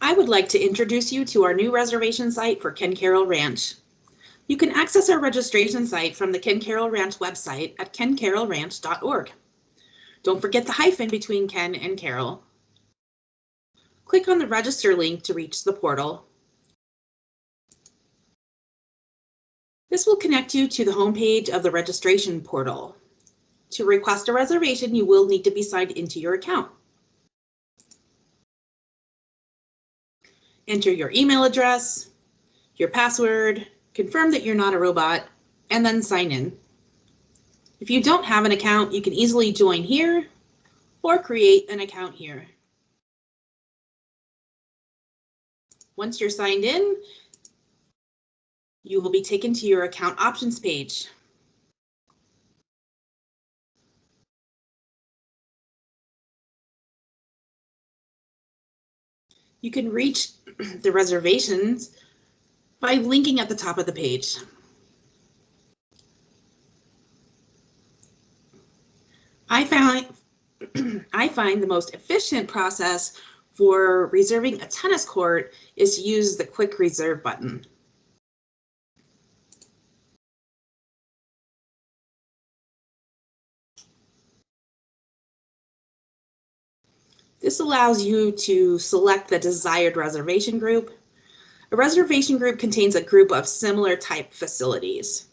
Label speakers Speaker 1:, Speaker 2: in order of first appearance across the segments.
Speaker 1: I would like to introduce you to our new reservation site for Ken Carroll Ranch. You can access our registration site from the Ken Carroll Ranch website at kencarrollranch.org. Don't forget the hyphen between Ken and Carroll. Click on the register link to reach the portal. This will connect you to the homepage of the registration portal. To request a reservation, you will need to be signed into your account. Enter your email address, your password, confirm that you're not a robot, and then sign in. If you don't have an account, you can easily join here or create an account here. Once you're signed in, you will be taken to your account options page. You can reach the reservations by linking at the top of the page. I find the most efficient process for reserving a tennis court is to use the quick reserve button. This allows you to select the desired reservation group. A reservation group contains a group of similar type facilities.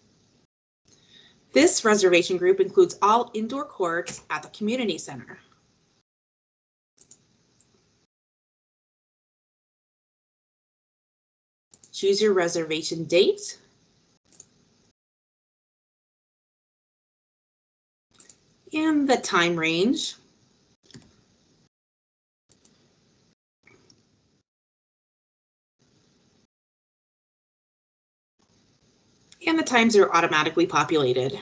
Speaker 1: This reservation group includes all indoor courts at the community center. Choose your reservation date. And the time range. And the times are automatically populated.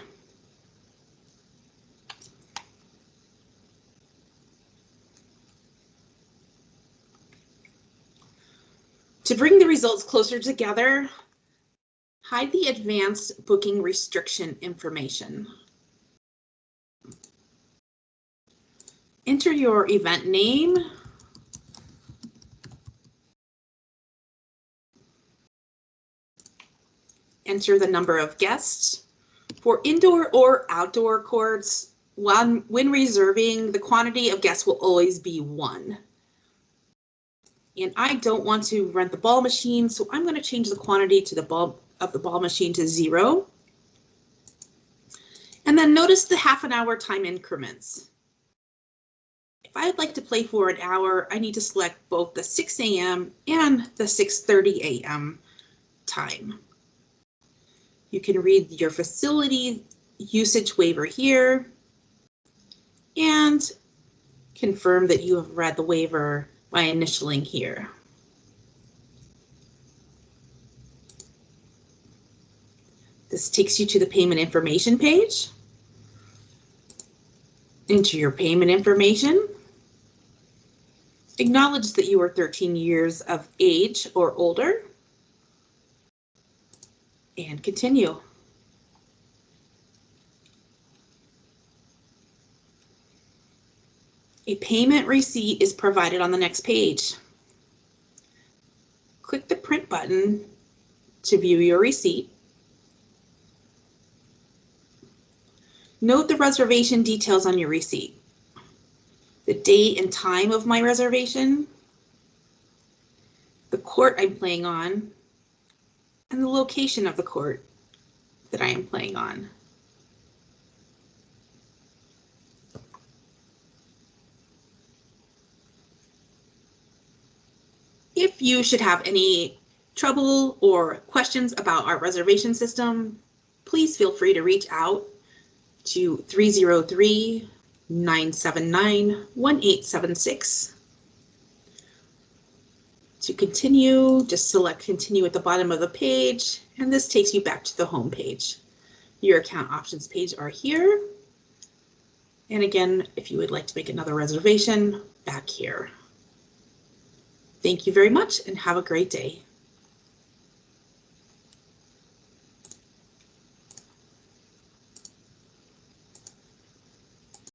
Speaker 1: To bring the results closer together, hide the advanced booking restriction information. Enter your event name. Enter the number of guests. For indoor or outdoor courts, when reserving, the quantity of guests will always be 1. And I don't want to rent the ball machine, so I'm going to change the quantity to the ball machine to 0. And then notice the half-an-hour time increments. If I'd like to play for an hour, I need to select both the 6 a.m. and the 6:30 a.m. time. You can read your facility usage waiver here and confirm that you have read the waiver by initialing here. This takes you to the payment information page. Enter your payment information. Acknowledge that you are 13 years of age or older. And continue. A payment receipt is provided on the next page. Click the print button to view your receipt. Note the reservation details on your receipt. The date and time of my reservation, the court I'm playing on, and the location of the court that I am playing on. If you should have any trouble or questions about our reservation system, please feel free to reach out to 303-979-1876. To continue, just select continue at the bottom of the page, and this takes you back to the home page. Your account options page are here. And again, if you would like to make another reservation, back here. Thank you very much and have a great day.